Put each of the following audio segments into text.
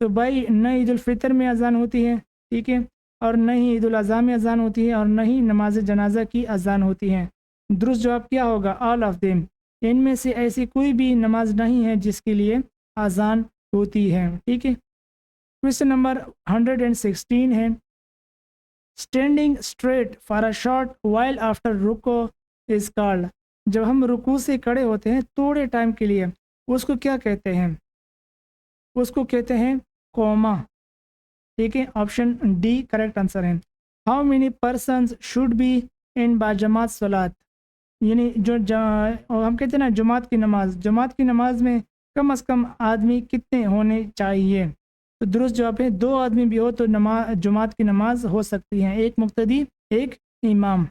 تو بھائی نہ عید الفطر میں اذان ہوتی ہے، ٹھیک ہے، اور نہ ہی عید الاضحیٰ میں اذان ہوتی ہے، اور نہ ہی نماز جنازہ کی اذان ہوتی ہے۔ درست جواب کیا ہوگا؟ آل آف دیم، ان میں سے ایسی کوئی بھی نماز نہیں ہے جس کے لیے اذان ہوتی ہے، ٹھیک ہے۔ کویشچن نمبر 116 ہے standing straight for a short while after رکو از کالڈ، جب ہم رکوع سے کھڑے ہوتے ہیں تھوڑے ٹائم کے لیے اس کو کیا کہتے ہیں؟ اس کو کہتے ہیں کوما، ٹھیک ہے، آپشن ڈی کریکٹ آنسر ہے۔ How many persons should be in باجماعت صلاۃ، یعنی ہم کہتے ہیں نا جماعت کی نماز میں کم از کم آدمی کتنے ہونے چاہیے؟ تو درست جواب ہے 2 آدمی بھی ہو تو جماعت کی نماز ہو سکتی ہے، ایک مقتدی ایک امام۔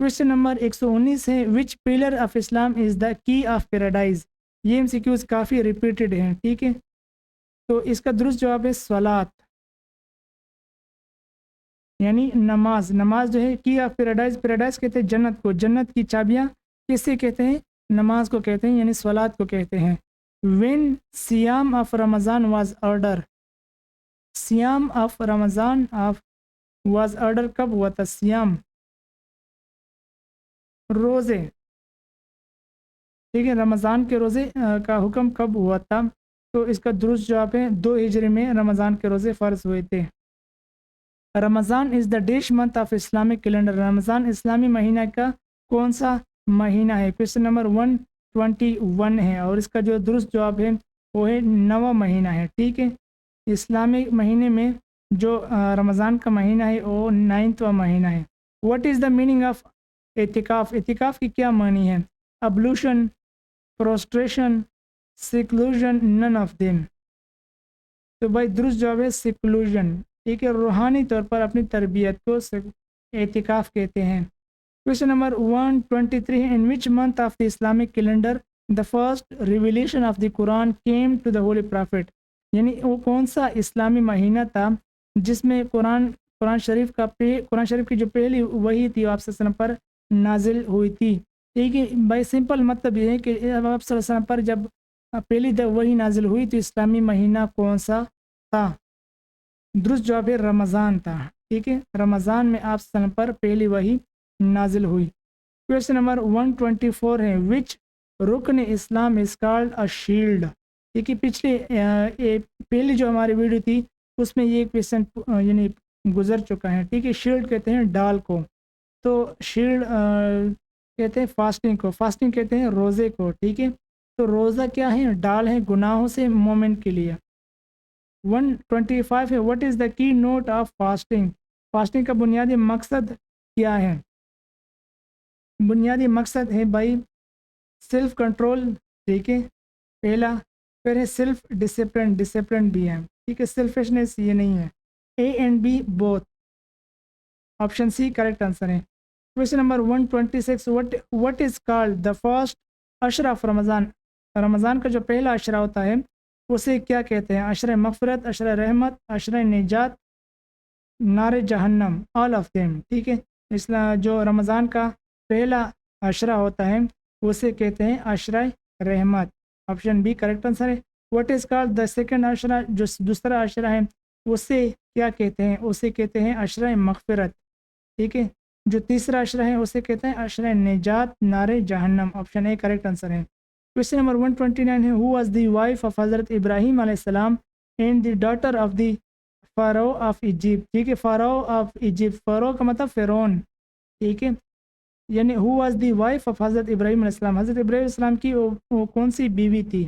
کویشچن نمبر 119 ہے وچ پلر آف اسلام از دا کی آف پیراڈائز، یہ ایم سی کیوز کافی ریپیٹڈ ہیں، ٹھیک ہے، تو اس کا درست جواب ہے صلاۃ، یعنی نماز جو ہے کی آف پیراڈائز کہتے ہیں جنت کو، جنت کی چابیاں کسے کہتے ہیں؟ نماز کو کہتے ہیں، یعنی صلاۃ کو کہتے ہیں۔ وین سیام آف رمضان واز آرڈر، سیام آف رمضان واز آرڈر کب ہوا تھا؟ سیام روزے، ٹھیک ہے، رمضان کے روزے کا حکم کب ہوا تھا؟ تو اس کا درست جواب ہے 2 ہجری میں رمضان کے روزے فرض ہوئے تھے۔ Ramzan is the dash month of Islamic calendar, Ramzan اسلامی مہینہ کا کون سا مہینہ ہے؟ کویشچن نمبر 121 ہے، اور اس کا جو درست جواب ہے وہ ہے 9واں مہینہ ہے، ٹھیک ہے۔ اسلامی مہینے میں جو رمضان کا مہینہ ہے وہ 9واں مہینہ ہے۔ What is the meaning of اعتکاف، اعتکاف کی کیا معنی ہے؟ Ablution, prostration, seclusion, none of them. تو بھائی درست جواب ہے سیکلوژن، ٹھیک ہے، روحانی طور پر اپنی تربیت کو اعتکاف کہتے ہیں۔ کویشچن نمبر 123 ہے in which month of the Islamic calendar the first revelation of the Quran came to the holy prophet, یعنی وہ کون سا اسلامی مہینہ تھا جس میں قرآن شریف کی جو پہلی وحی تھی وہ آپ صلی اللہ علیہ وسلم پر نازل ہوئی تھی، ٹھیک ہے بھائی۔ سمپل مطلب یہ ہے کہ آپ صلی اللہ علیہ وسلم پر جب پہلی وحی نازل ہوئی تو اسلامی مہینہ کون سا تھا؟ درست جواب ہے رمضان تھا، ٹھیک ہے، رمضان میں آپ صلی اللہ علیہ وسلم پر پہلی وحی نازل ہوئی۔ کویشچن نمبر 124 ہے وچ رکن اسلام از کالڈ اے شیلڈ، ٹھیک ہے، پہلی جو ہماری ویڈیو تھی اس میں یہ کویشچن یعنی گزر چکا ہے، ٹھیک ہے۔ شیلڈ کہتے ہیں ڈال کو، تو شیلڈ کہتے ہیں فاسٹنگ کو، فاسٹنگ کہتے ہیں روزے کو، ٹھیک ہے۔ تو روزہ کیا ہے؟ ڈال ہے گناہوں سے مومن کے لیے۔ 125 ہے واٹ از دا کی نوٹ آف فاسٹنگ، فاسٹنگ کا بنیادی مقصد کیا ہے؟ بنیادی مقصد ہے بھائی سیلف کنٹرول، ٹھیک ہے، پہلا، پھر ہے سیلف ڈسپلن بھی ہے، ٹھیک ہے، سیلفشنس یہ نہیں ہے، A and B both, option C correct answer ہے۔ Question number 126 what is called the first عشرہ آف رمضان، رمضان کا جو پہلا عشرہ ہوتا ہے اسے کیا کہتے ہیں؟ عشرہ مغفرت، عشرہ رحمت، عشرہ نجات، نار جہنم، آل آف دیم، ٹھیک ہے۔ جو رمضان کا پہلا عشرہ ہوتا ہے اسے کہتے ہیں عشرہ رحمت، آپشن بی کریکٹ آنسر ہے۔ What is called the second عشرہ، جو دوسرا عشرہ ہے اسے کیا کہتے ہیں؟ اسے کہتے ہیں عشرہ مغفرت، ٹھیک ہے۔ جو تیسرا عشرہ ہے اسے کہتے ہیں عشرہ نجات، نار جہنم، آپشن اے کریکٹ آنسر ہے۔ کویشچن نمبر 129 ہے who was the wife of حضرت ابراہیم علیہ السلام and the daughter of the pharaoh of Egypt, ٹھیک ہے، فارو آف ایجپٹ، فارو کا مطلب فرعون، ٹھیک ہے، یعنی ہو واز دی وائف آف حضرت ابراہیم علیہ السلام، حضرت ابراہیم علیہ السلام کی وہ کون سی بیوی تھی،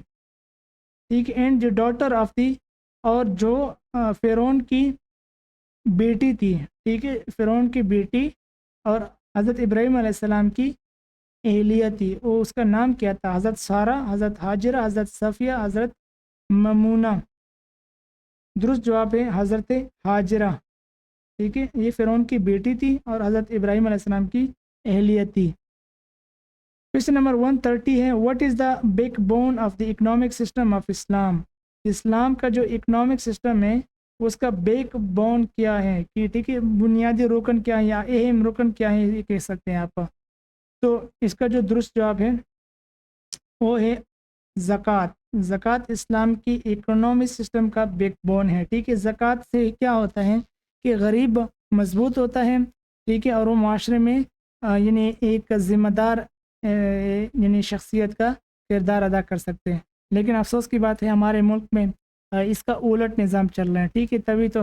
ٹھیک ہے، اینڈ دی ڈاٹر آف دی، اور جو فرعون کی بیٹی تھی، ٹھیک ہے، فرعون کی بیٹی اور حضرت ابراہیم علیہ السلام کی اہلیہ تھی، وہ اس کا نام کیا تھا؟ حضرت سارہ، حضرت ہاجرہ، حضرت صفیہ، حضرت ممونہ۔ درست جواب ہے حضرت ہاجرہ، ٹھیک ہے، یہ فرعون کی بیٹی تھی اور حضرت ابراہیم علیہ السلام کی اہلیہ تھی۔ کویشچن نمبر 130 ہے what is the backbone of the economic system of Islam, اسلام کا جو اکنامک سسٹم ہے اس کا بیک بون کیا ہے، کہ ٹھیک ہے، بنیادی رکن کیا ہے یا اہم رکن کیا ہے یہ کہہ سکتے ہیں آپ۔ تو اس کا جو درست جواب ہے وہ ہے زکوٰۃ، زکوٰۃ اسلام کی اکنامک سسٹم کا بیک بون ہے، ٹھیک ہے۔ زکوٰۃ سے کیا ہوتا ہے کہ غریب مضبوط ہوتا ہے، ٹھیک ہے، اور وہ معاشرے میں یعنی ایک ذمہ دار یعنی شخصیت کا کردار ادا کر سکتے ہیں۔ لیکن افسوس کی بات ہے ہمارے ملک میں اس کا الٹ نظام چل رہا ہے، ٹھیک ہے، تبھی تو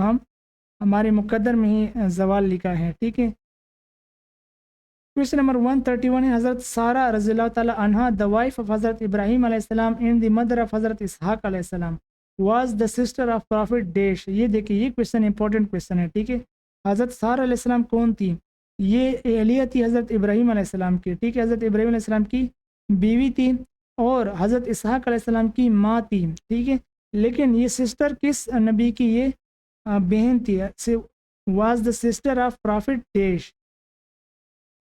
ہمارے مقدر میں ہی زوال لکھا ہے، ٹھیک ہے۔ کویشچن نمبر 131 ہے حضرت سارہ رضی اللہ تعالیٰ عنہ the wife of حضرت ابراہیم علیہ السلام and the mother of حضرت اسحاق علیہ السلام was the sister of prophet dash. یہ دیکھیے یہ کویشچن امپورٹنٹ کویشچن ہے، ٹھیک ہے۔ حضرت سارہ علیہ السلام کون تھی؟ یہ اہلیہ تھی حضرت ابراہیم علیہ السلام کی، ٹھیک ہے، حضرت ابراہیم علیہ السلام کی بیوی تھی اور حضرت اسحاق علیہ السلام کی ماں تھی، ٹھیک ہے۔ لیکن یہ سسٹر کس نبی کی؟ یہ بہن تھی، was the sister of prophet dash.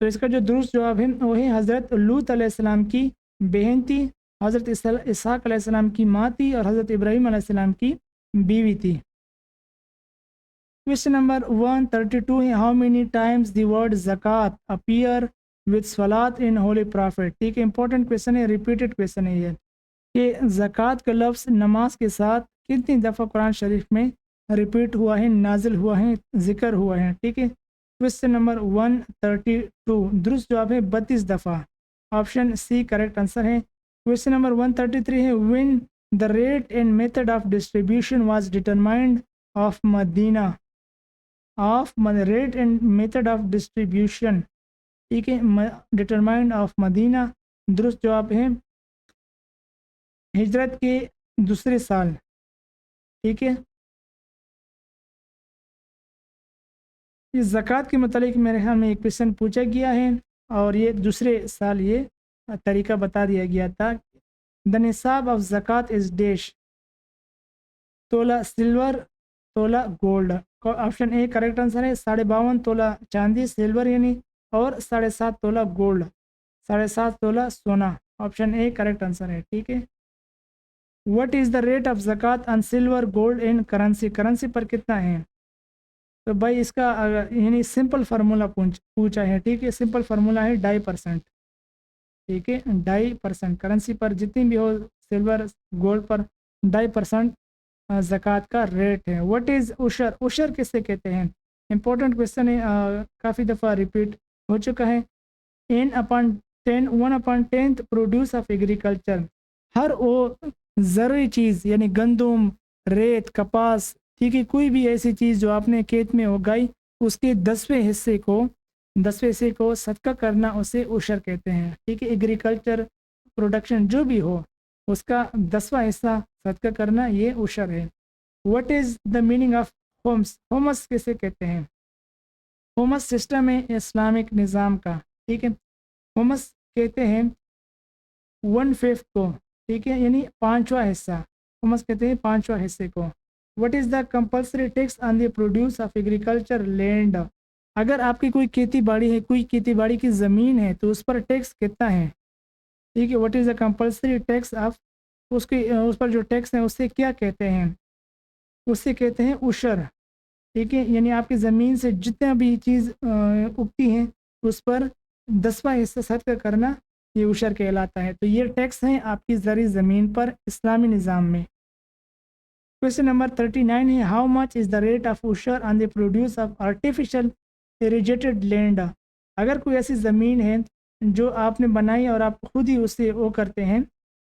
تو اس کا جو درست جواب ہے وہ ہے حضرت لوط علیہ السلام کی بہن تھی، حضرت اسحاق علیہ السلام کی ماں تھی اور حضرت ابراہیم علیہ السلام کی بیوی تھی۔ کویشچن نمبر 132 ہے how many Times the word زکوٰۃ اپیئر وتھ صلاۃ ان ہولی پرافٹ، ٹھیک ہے، امپورٹنٹ کویشچن ہے، ریپیٹڈ کویشچن ہے یہ کہ زکوٰۃ کا لفظ نماز کے ساتھ کتنی دفعہ قرآن شریف میں ریپیٹ ہوا ہے، نازل ہوا ہے، ذکر ہوا ہے، ٹھیک ہے۔ کویشچن نمبر 132 درست جواب ہے 32 دفعہ، آپشن سی کریکٹ آنسر ہے۔ کویشچن نمبر 133 ہے when the rate and method of distribution was determined of Medina rate and method of distribution، ٹھیک ہے، determined of مدینہ، درست جواب ہے ہجرت کے دوسرے سال، ٹھیک ہے۔ اس زکوٰۃ کے متعلق میرے خیال میں ایک کویشچن پوچھا گیا ہے اور یہ دوسرے سال یہ طریقہ بتا دیا گیا تھا۔ the نصاب of زکوٰۃ is dash, tola silver tola gold, option A correct answer ہے۔ 52.5 تولہ چاندی سلور یعنی اور 7.5 تولہ گولڈ، 7.5 تولہ سونا، آپشن اے کریکٹ آنسر ہے، ٹھیک ہے۔ what is the rate of زکوٰۃ on silver gold in currency، currency پر کتنا ہے؟ تو بھائی اس کا یعنی سمپل فارمولہ پوچھا ہے، ٹھیک ہے، سمپل فارمولہ ہے 2.5%، ٹھیک ہے، 2.5% کرنسی پر جتنی بھی ہو سلور گولڈ پر 2.5% زکوٰۃ کا ریٹ ہے۔ واٹ از عشر، عشر کسے کہتے ہیں؟ امپورٹنٹ کویشچن ہے، کافی دفعہ ریپیٹ ہو چکا ہے۔ (1/10) پروڈیوس آف ایگریکلچر، ہر وہ زرعی چیز یعنی گندم، ریت، کپاس، ٹھیک ہے، کوئی بھی ایسی چیز جو آپ نے کھیت میں اگائی اس کے 10ویں حصے کو صدقہ کرنا اسے عشر کہتے ہیں، ٹھیک ہے۔ ایگریکلچر پروڈکشن جو بھی ہو اس کا 10واں حصہ صدقہ کرنا یہ عشر ہے۔ What is the meaning of homes, homes کسے کہتے ہیں؟ ہومس سسٹم ہے اسلامک نظام کا، ٹھیک ہے۔ ہومس کہتے ہیں 1/5 کو، ٹھیک ہے، یعنی 5واں حصہ، ہومس کہتے ہیں 5واں حصے کو۔ What is the compulsory tax on the produce of agriculture land؟ اگر آپ کی کوئی کھیتی باڑی ہے، کوئی کھیتی باڑی کی زمین ہے تو اس پر ٹیکس کتنا ہے، ٹھیک ہے۔ What is the compulsory tax of، اس پر جو ٹیکس ہے اسے کیا کہتے ہیں؟ اسے کہتے ہیں عشر، ٹھیک ہے، یعنی آپ کی زمین سے جتنا بھی چیز اگتی ہیں اس پر 10واں حصہ صدقہ کرنا یہ عشر کہلاتا ہے۔ تو یہ ٹیکس ہیں آپ کی زرعی زمین پر اسلامی نظام میں۔ کویشچن نمبر 39 ہے how much is the rate of عشر on the produce of artificial ایریجیٹڈ land, اگر کوئی ایسی زمین ہے جو آپ نے بنائی اور آپ خود ہی اسے وہ کرتے ہیں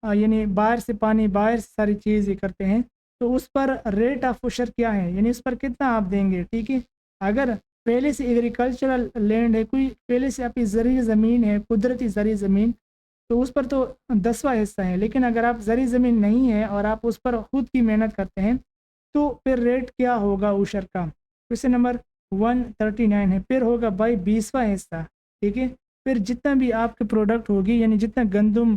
یعنی باہر سے پانی، باہر سے ساری چیز کرتے ہیں، تو اس پر ریٹ آف عشر کیا ہے، یعنی اس پر کتنا آپ دیں گے، ٹھیک ہے۔ اگر پہلے سے ایگریکلچرل لینڈ ہے، کوئی پہلے سے آپ کی زرعی زمین ہے، قدرتی زرعی زمین، تو اس پر تو 10واں حصہ ہے، لیکن اگر آپ زرعی زمین نہیں ہے اور آپ اس پر خود کی محنت کرتے ہیں تو پھر ریٹ کیا ہوگا عشر کا؟ کویشچن نمبر 139 ہے، پھر ہوگا بھائی 20واں حصہ، ٹھیک ہے۔ پھر جتنا بھی آپ کے پروڈکٹ ہوگی یعنی جتنا گندم،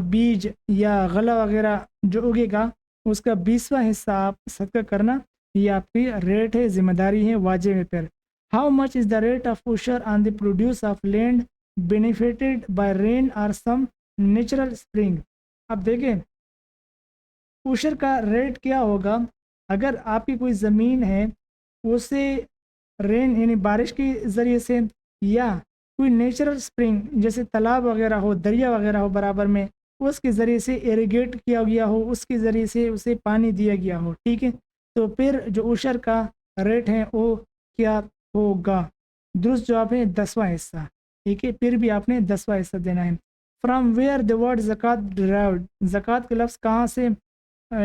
بیج یا غلہ وغیرہ جو اگے گا اس کا 20واں حصہ آپ صدقہ کرنا، یہ آپ کی ریٹ ہے، ذمہ داری ہے، واجب ہے۔ پھر how much is the rate of عشر on the produce of land benefited by rain or some natural spring؟ اب دیکھیں عشر کا ریٹ کیا ہوگا اگر آپ کی کوئی زمین ہے اسے رین یعنی بارش کے ذریعے سے یا کوئی نیچرل سپرنگ جیسے تالاب وغیرہ ہو، دریا وغیرہ ہو برابر میں، اس کے ذریعے سے ایریگیٹ کیا گیا ہو، اس کے ذریعے سے اسے پانی دیا گیا ہو، ٹھیک ہے، تو پھر جو عشر کا ریٹ ہے وہ کیا ہوگا؟ درست جواب ہے 10واں حصہ، ٹھیک ہے، پھر بھی آپ نے 10واں حصہ دینا ہے۔ فرام ویئر دا ورڈ زکوٰۃ ڈرائیوڈ، زکوٰۃ کا لفظ کہاں سے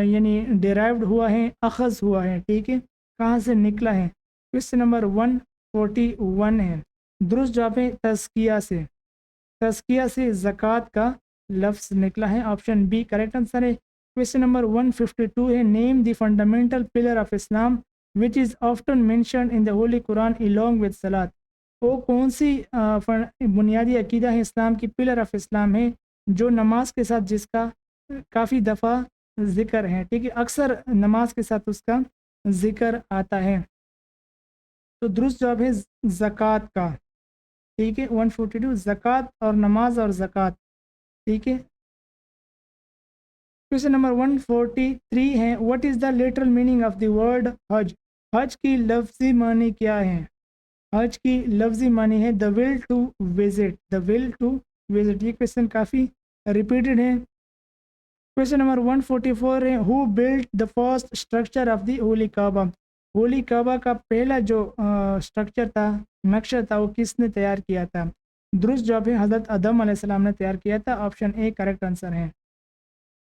یعنی ڈیرائیوڈ ہوا ہے، اخذ ہوا ہے، ٹھیک ہے، کہاں سے نکلا ہے؟ کوشچن نمبر 141 ہے، درست جواب ہے تزکیہ سے، تزکیہ سے زکوٰۃ کا لفظ نکلا ہے، آپشن بی کریکٹ آنسر ہے۔ کوشچن نمبر 152 ہے، name the fundamental pillar of Islam which is often mentioned in the Holy Quran along with Salat، وہ کون سی بنیادی عقیدہ ہے اسلام کی، پلر آف اسلام ہے جو نماز کے ساتھ جس کا کافی دفعہ ذکر ہے، ٹھیک ہے، اکثر نماز کے ساتھ اس کا ذکر آتا ہے، تو درست جواب ہے زکوٰۃ کا، ٹھیک ہے، 142 زکوٰۃ اور نماز اور زکوٰۃ، ٹھیک ہے۔ کوشچن نمبر 143 ہے، what is the literal meaning of the word حج، حج کی لفظی معنی کیا ہے؟ حج کی لفظی معنی ہے the will to visit, the will to visit, یہ کوشچن کافی ریپیٹڈ ہے۔ کوشچن نمبر 144 ہے، who built the first structure of the holy Kaaba, holy Kaaba کا پہلا جو اسٹرکچر تھا، نقشہ تھا، وہ کس نے تیار کیا تھا؟ درست جواب ہے حضرت آدم علیہ السلام نے تیار کیا تھا، آپشن اے کریکٹ آنسر ہے۔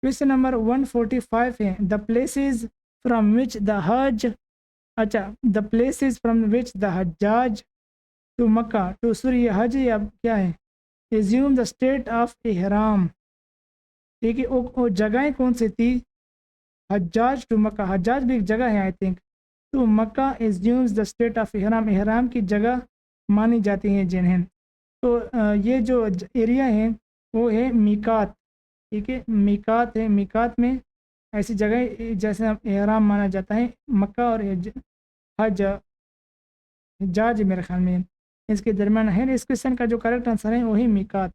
کوشچن نمبر 145 ہے، the places from which the حج، اچھا the places from which the حجاج ٹو مکہ ٹو سوری حج یا کیا ہے، ایزیوم دا اسٹیٹ آف احرام، ٹھیک ہے، وہ جگہیں کون سی تھی؟ حجاج ٹو مکہ، حجاج بھی ایک جگہ ہے آئی تھنک، تو مکہ ایزیومز دا اسٹیٹ آف احرام، احرام کی جگہ مانی جاتی ہیں جنہیں، تو یہ جو ایریا ہے وہ ہے میقات، ٹھیک ہے، میقات ہے، میقات میں ایسی جگہ جیسے احرام مانا جاتا ہے، مکہ اور حجاج میرے خیال میں اس کے درمیان ہے، اس کوشچن کا جو کریکٹ آنسر ہے وہی میقات۔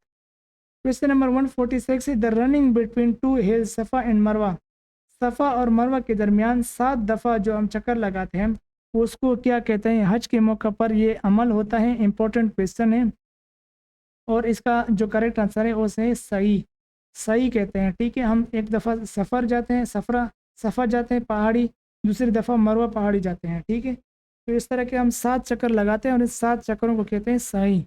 کوشچن نمبر 146 ہے، the running between two Hills صفا اینڈ مروہ، صفا اور مروہ کے درمیان 7 دفعہ جو ہم چکر لگاتے ہیں اس کو کیا کہتے ہیں؟ حج کے موقع پر یہ عمل ہوتا ہے، امپورٹنٹ کوشچن ہے، اور اس کا جو کریکٹ آنسر ہے اسے صحیح کہتے ہیں، ٹھیک ہے، ہم ایک دفعہ سفر جاتے ہیں، صفا جاتے ہیں پہاڑی، دوسری دفعہ مروہ پہاڑی جاتے ہیں، ٹھیک ہے، تو اس طرح کے ہم 7 چکر لگاتے ہیں اور اس 7 چکروں کو کہتے ہیں صحیح۔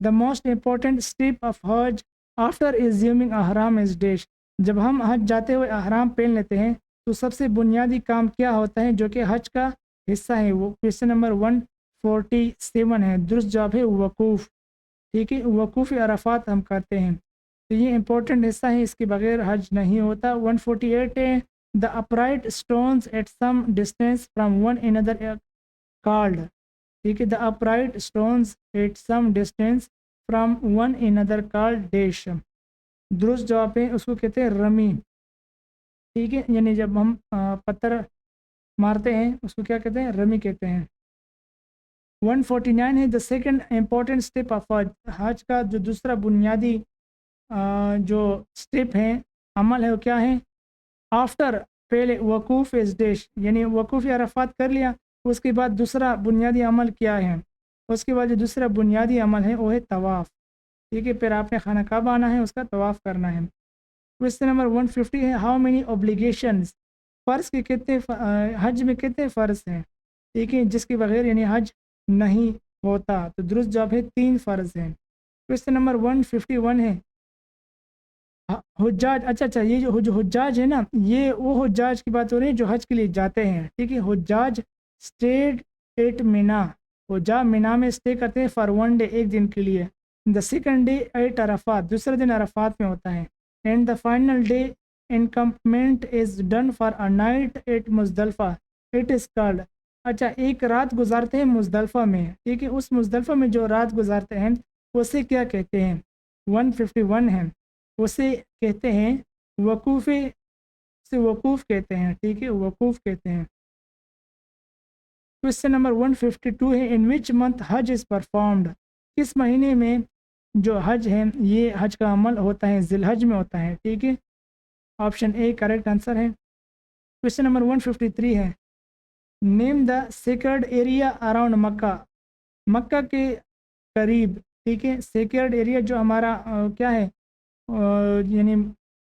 The most important step of Hajj after assuming احرام از ڈیش، جب ہم حج جاتے ہوئے احرام پہن لیتے ہیں تو سب سے بنیادی کام کیا ہوتا ہے جو کہ حج کا حصہ ہے؟ وہ کوشچن نمبر 147 ہے، درست جواب ہے وقوف، ٹھیک ہے، وقوف عرفات ہم کرتے ہیں، تو یہ امپورٹنٹ حصہ ہے، اس کے بغیر حج نہیں ہوتا۔ 148 ہے، the upright stones at some distance from one another called, ٹھیک ہے، the upright stones at some distance from one another called dash, درست جواب ہے اس کو کہتے ہیں رمی، ٹھیک ہے، یعنی جب ہم پتھر مارتے ہیں اس کو کیا کہتے ہیں؟ رمی کہتے ہیں۔ 149 ہے، the second important step of حج، حج کا جو دوسرا بنیادی جو اسٹیپ ہے، عمل ہے، وہ کیا ہے؟ آفٹر، پہلے وقوف از ڈیش، یعنی وقوف عرفات کر لیا، اس کے بعد دوسرا بنیادی عمل کیا ہے؟ اس کے بعد جو دوسرا بنیادی عمل ہے وہ ہے طواف، ٹھیک ہے، پھر آپ نے خانہ کعبہ آنا ہے، اس کا طواف کرنا ہے۔ کوشچن نمبر 150 ہے، ہاؤ مینی اوبلیگیشنز، فرض کے کتنے حج میں کتنے فرض ہیں، ٹھیک ہے، جس کے بغیر یعنی حج نہیں ہوتا، تو درست جواب ہے 3 فرض ہیں۔ کوشچن نمبر 151 ہے، حجاج، اچھا یہ جو حجاج ہے نا، یہ وہ حجاج کی بات ہو رہی ہے جو حج کے لیے جاتے ہیں، ٹھیک ہے، حجاج اسٹیڈ ایٹ مینا، حجاج مینا میں اسٹے کرتے ہیں فار 1 ڈے، ایک دن کے لیے، the second day at Arafat, دوسرے دن عرفات میں ہوتا ہے، and the final day encampment is done for a night at Muzdalifah, it is called, اچھا ایک رات گزارتے ہیں مزدلفہ میں، ٹھیک ہے، اس مزدلفہ میں جو رات گزارتے ہیں اسے کیا کہتے ہیں؟ 151 ہے، اسے کہتے ہیں وقوف، سے وقوف کہتے ہیں، ٹھیک ہے، وقوف کہتے ہیں۔ کوشچن نمبر 152 ہے، in which month Hajj is performed, کس مہینے میں جو حج ہے یہ حج کا عمل ہوتا ہے؟ ذی الحج میں ہوتا ہے، ٹھیک ہے، آپشن اے کریکٹ آنسر ہے۔ کوشچن نمبر 153 ہے، نیم دا سیکرڈ ایریا اراؤنڈ مکہ، مکہ کے قریب، ٹھیک ہے، سیکرڈ ایریا جو ہمارا کیا ہے یعنی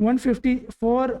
154